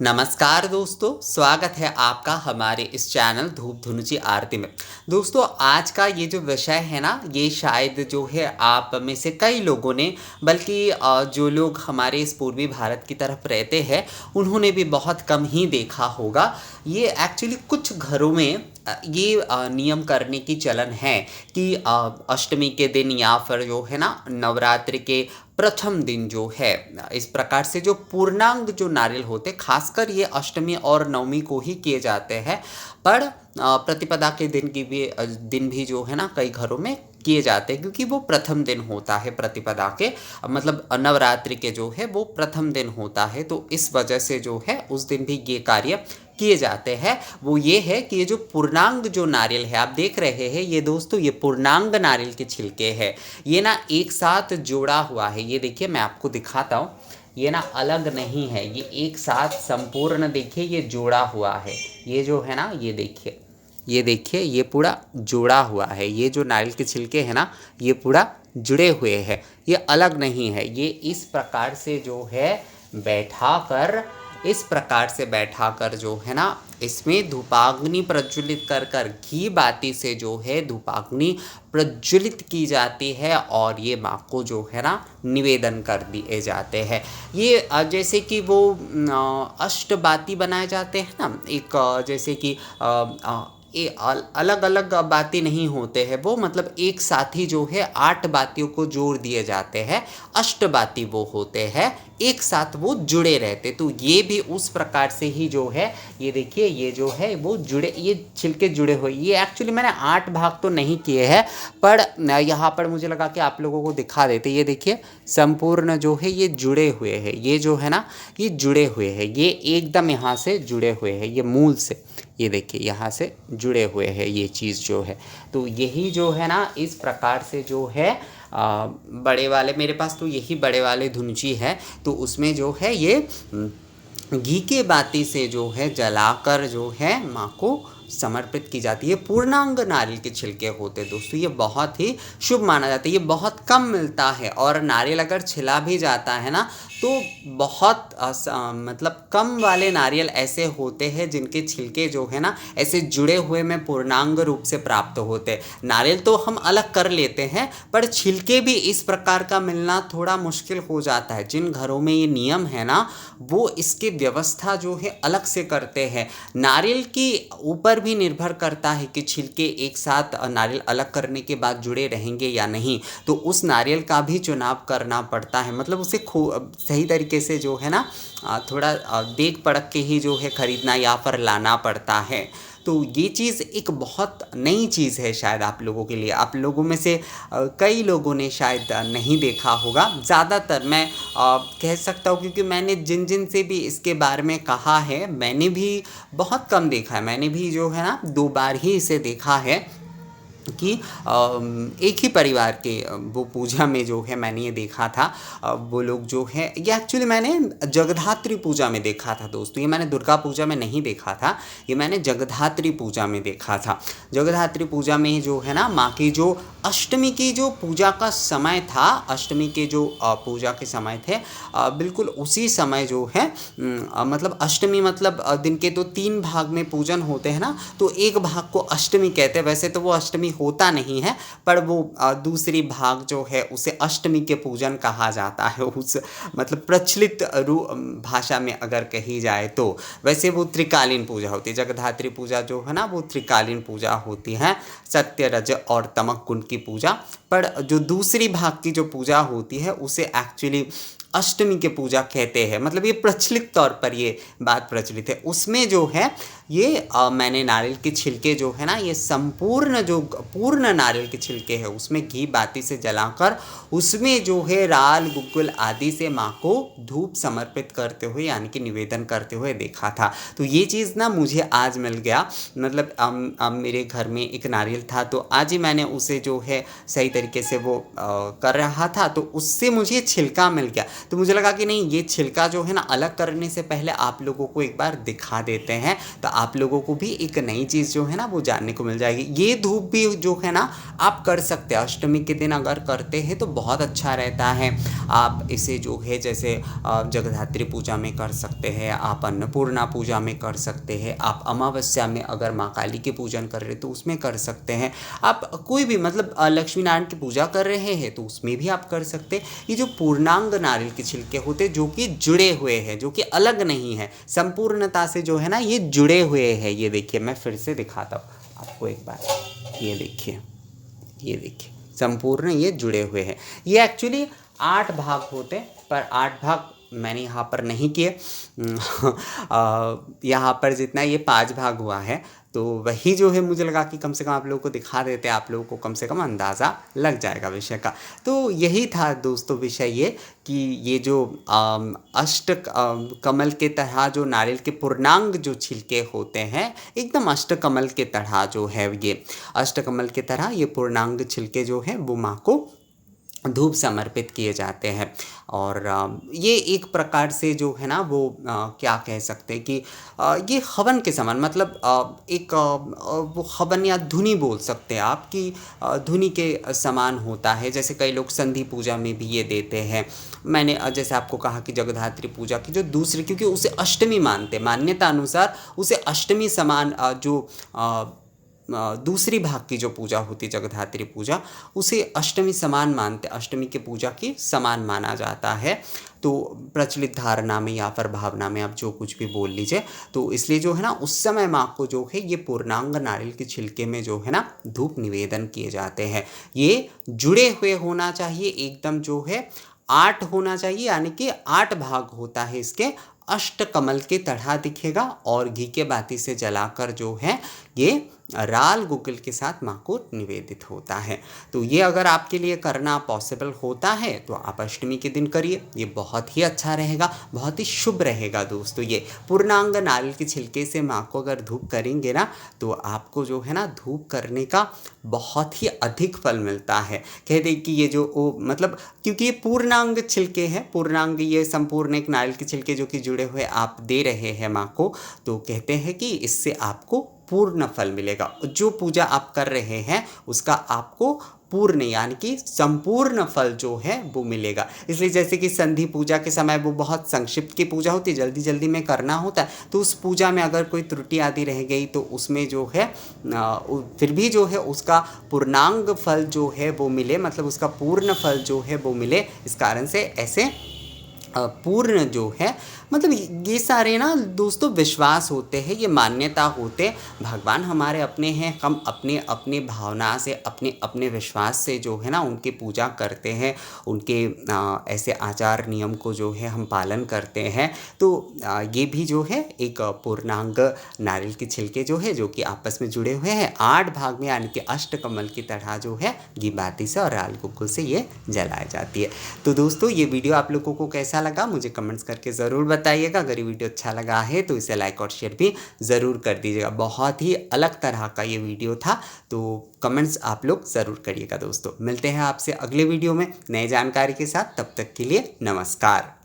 नमस्कार दोस्तों, स्वागत है आपका हमारे इस चैनल धूप धुनुची आरती में। दोस्तों, आज का ये जो विषय है ना, ये शायद जो है आप में से कई लोगों ने, बल्कि जो लोग हमारे इस पूर्वी भारत की तरफ रहते हैं उन्होंने भी बहुत कम ही देखा होगा। ये एक्चुअली कुछ घरों में ये नियम करने की चलन है कि अष्टमी के दिन या फिर जो है ना नवरात्रि के प्रथम दिन जो है इस प्रकार से जो पूर्णांग जो नारियल होते, खासकर ये अष्टमी और नवमी को ही किए जाते हैं। पर प्रतिपदा के दिन भी जो है ना कई घरों में किए जाते हैं, क्योंकि वो प्रथम दिन होता है प्रतिपदा के, मतलब नवरात्रि के जो है वो प्रथम दिन होता है। तो इस वजह से जो है उस दिन भी ये कार्य किए जाते हैं। वो ये है कि ये जो पूर्णांग जो नारियल है आप देख रहे हैं, ये दोस्तों ये पूर्णांग नारियल के छिलके हैं। ये ना एक साथ जोड़ा हुआ है। ये देखिए, मैं आपको दिखाता हूँ, ये ना अलग नहीं है, ये एक साथ संपूर्ण देखिए ये जोड़ा हुआ है। ये जो है ना ये देखिए, ये देखिए ये पूरा जुड़ा हुआ है। ये जो नारियल के छिलके हैं ना, ये पूरा जुड़े हुए हैं, ये अलग नहीं है। ये इस प्रकार से जो है बैठा कर जो है ना इसमें धूपाग्नि प्रज्वलित कर कर घी बाती से जो है धूपाग्नि प्रज्वलित की जाती है और ये माँ को जो है ना निवेदन कर दिए जाते हैं। ये जैसे कि वो अष्टबाती बनाए जाते हैं ना, एक जैसे कि ये अलग अलग बातें नहीं होते हैं वो, मतलब एक साथ ही जो है 8 बातियों को जोड़ दिए जाते हैं। अष्टबाती वो होते हैं, एक साथ वो जुड़े रहते। तो ये भी उस प्रकार से ही जो है, ये देखिए ये जो है वो जुड़े, ये छिलके जुड़े हुए। ये एक्चुअली मैंने 8 भाग तो नहीं किए हैं, पर यहाँ पर मुझे लगा कि आप लोगों को दिखा देते। ये देखिए संपूर्ण जो है ये जुड़े हुए हैं, ये जो है ना ये जुड़े हुए हैं, ये एकदम यहाँ से जुड़े हुए हैं, ये मूल से ये देखिए यहाँ से जुड़े हुए हैं ये चीज़ जो है। तो यही जो है ना इस प्रकार से जो है बड़े वाले, मेरे पास तो यही बड़े वाले धुंची है, तो उसमें जो है ये घी के बाती से जो है जलाकर जो है माँ को समर्पित की जाती है। पूर्णांग नारियल के छिलके होते हैं दोस्तों, ये बहुत ही शुभ माना जाता है। ये बहुत कम मिलता है और नारियल अगर छिला भी जाता है ना तो बहुत मतलब कम वाले नारियल ऐसे होते हैं जिनके छिलके जो है ना ऐसे जुड़े हुए में पूर्णांग रूप से प्राप्त होते हैं। नारियल तो हम अलग कर लेते हैं, पर छिलके भी इस प्रकार का मिलना थोड़ा मुश्किल हो जाता है। जिन घरों में ये नियम है ना वो इसकी व्यवस्था जो है अलग से करते हैं। नारियल के ऊपर भी निर्भर करता है कि छिलके एक साथ नारियल अलग करने के बाद जुड़े रहेंगे या नहीं, तो उस नारियल का भी चुनाव करना पड़ता है। मतलब उसे सही तरीके से जो है ना थोड़ा देख परख के ही जो है खरीदना या फिर लाना पड़ता है। तो ये चीज़ एक बहुत नई चीज़ है शायद आप लोगों के लिए। आप लोगों में से कई लोगों ने शायद नहीं देखा होगा। ज़्यादातर मैं कह सकता हूँ, क्योंकि मैंने जिन जिन से भी इसके बारे में कहा है मैंने भी बहुत कम देखा है। मैंने भी जो है ना 2 बार ही इसे देखा है कि एक ही परिवार के वो पूजा में जो है मैंने ये देखा था। वो लोग जो है, ये एक्चुअली मैंने जगधात्री पूजा में देखा था दोस्तों। ये मैंने दुर्गा पूजा में नहीं देखा था, ये मैंने जगधात्री पूजा में देखा था। जगधात्री पूजा में जो है ना माँ की जो अष्टमी की जो पूजा का समय था, अष्टमी के जो पूजा के समय थे, बिल्कुल उसी समय जो है मतलब अष्टमी मतलब दिन के तो 3 भाग में पूजन होते हैं ना, तो एक भाग को अष्टमी कहते हैं। वैसे तो वो अष्टमी होता नहीं है, पर वो दूसरी भाग जो है उसे अष्टमी के पूजन कहा जाता है, उस मतलब प्रचलित भाषा में अगर कही जाए तो। वैसे वो त्रिकालीन पूजा होती है, जगधात्री पूजा जो है ना वो त्रिकालीन पूजा होती है, सत्य रज और तमक गुण की पूजा। पर जो दूसरी भाग की जो पूजा होती है उसे एक्चुअली अष्टमी के पूजा कहते हैं। मतलब ये प्रचलित तौर पर ये बात प्रचलित है। उसमें जो है ये मैंने नारियल के छिलके जो है ना, ये संपूर्ण जो पूर्ण नारियल के छिलके हैं उसमें घी बाती से जलाकर उसमें जो है राल गुग्गुल आदि से माँ को धूप समर्पित करते हुए यानी कि निवेदन करते हुए देखा था। तो ये चीज़ ना मुझे आज मिल गया। मतलब मेरे घर में एक नारियल था, तो आज ही मैंने उसे जो है सही तरीके से वो कर रहा था, तो उससे मुझे छिलका मिल गया। तो मुझे लगा कि नहीं, ये छिलका जो है ना अलग करने से पहले आप लोगों को एक बार दिखा देते हैं, तो आप लोगों को भी एक नई चीज़ जो है ना वो जानने को मिल जाएगी। ये धूप भी जो है ना आप कर सकते हैं, अष्टमी के दिन अगर करते हैं तो बहुत अच्छा रहता है। आप इसे जो है जैसे जगधात्री पूजा में कर सकते हैं, आप अन्नपूर्णा पूजा में कर सकते हैं, आप अमावस्या में अगर माँ काली के पूजन कर रहे तो उसमें कर सकते हैं, आप कोई भी मतलब लक्ष्मी नारायण की पूजा कर रहे हैं तो उसमें भी आप कर सकते हैं। ये जो पूर्णांग नारियल के छिलके होते हैं जो कि जुड़े हुए हैं, जो कि अलग नहीं है, संपूर्णता से जो है ना ये जुड़े हुए हैं। ये देखिए, मैं फिर से दिखाता हूँ आपको एक बार, ये देखिए, ये देखिए, संपूर्ण ये जुड़े हुए हैं। ये एक्चुअली 8 भाग होते हैं, पर 8 भाग मैंने यहाँ पर नहीं किए। यहाँ पर जितना ये 5 भाग हुआ है, तो वही जो है मुझे लगा कि कम से कम आप लोगों को दिखा देते, आप लोगों को कम से कम अंदाज़ा लग जाएगा विषय का। तो यही था दोस्तों विषय ये कि ये जो कमल के तरह जो नारियल के पूर्णांग जो छिलके होते हैं, एकदम अष्टकमल के तरह जो है, ये अष्टकमल के तरह ये पूर्णांग छिलके जो हैं वो माँ को धूप समर्पित किए जाते हैं। और ये एक प्रकार से जो है ना वो क्या कह सकते हैं कि ये हवन के समान, मतलब एक वो हवन या धुनी बोल सकते हैं आप कि धुनी के समान होता है। जैसे कई लोग संधि पूजा में भी ये देते हैं। मैंने जैसे आपको कहा कि जगधात्री पूजा की जो दूसरी, क्योंकि उसे अष्टमी मानते, मान्यता अनुसार उसे अष्टमी समान जो दूसरी भाग की जो पूजा होती है जगधात्री पूजा, उसे अष्टमी समान मानते, अष्टमी की पूजा की समान माना जाता है। तो प्रचलित धारणा में या फिर भावना में आप जो कुछ भी बोल लीजिए, तो इसलिए जो है ना उस समय माँ को जो है ये पूर्णांग नारियल के छिलके में जो है ना धूप निवेदन किए जाते हैं। ये जुड़े हुए होना चाहिए, एकदम जो है 8 होना चाहिए, यानी कि 8 भाग होता है इसके, अष्टकमल के तरह दिखेगा और घी के बाती से जलाकर जो है ये राल गुग्गल के साथ माँ को निवेदित होता है। तो ये अगर आपके लिए करना पॉसिबल होता है तो आप अष्टमी के दिन करिए, ये बहुत ही अच्छा रहेगा, बहुत ही शुभ रहेगा दोस्तों। ये पूर्णांग नारियल के छिलके से माँ को अगर धूप करेंगे ना तो आपको जो है ना धूप करने का बहुत ही अधिक फल मिलता है। कह दें कि ये जो मतलब क्योंकि ये पूर्णांग छिलके हैं, पूर्णांग ये संपूर्ण एक नारियल के छिलके जो कि जुड़े हुए आप दे रहे हैं माँ को, तो कहते हैं कि इससे आपको पूर्ण फल मिलेगा। जो पूजा आप कर रहे हैं उसका आपको पूर्ण यानी कि संपूर्ण फल जो है वो मिलेगा। इसलिए जैसे कि संधि पूजा के समय वो बहुत संक्षिप्त की पूजा होती है, जल्दी जल्दी में करना होता है, तो उस पूजा में अगर कोई त्रुटि आदि रह गई तो उसमें जो है फिर भी जो है उसका पूर्णांग फल जो है वो मिले, मतलब उसका पूर्ण फल जो है वो मिले। इस कारण से ऐसे पूर्ण जो है, मतलब ये सारे ना दोस्तों विश्वास होते हैं, ये मान्यता होते। भगवान हमारे अपने हैं, हम अपने अपने भावना से, अपने अपने विश्वास से जो है ना उनकी पूजा करते हैं, उनके ऐसे आचार नियम को जो है हम पालन करते हैं। तो ये भी जो है एक पूर्णांग नारियल के छिलके जो है जो कि आपस में जुड़े हुए हैं 8 भाग में, यानी कि अष्टकमल की तरह जो है घी बाती से और राल गुग्गुल से ये जलाई जाती है। तो दोस्तों ये वीडियो आप लोगों को कैसा लगा मुझे कमेंट्स करके ज़रूर बताइएगा। अगर ये वीडियो अच्छा लगा है तो इसे लाइक और शेयर भी ज़रूर कर दीजिएगा। बहुत ही अलग तरह का ये वीडियो था, तो कमेंट्स आप लोग ज़रूर करिएगा दोस्तों। मिलते हैं आपसे अगले वीडियो में नई जानकारी के साथ, तब तक के लिए नमस्कार।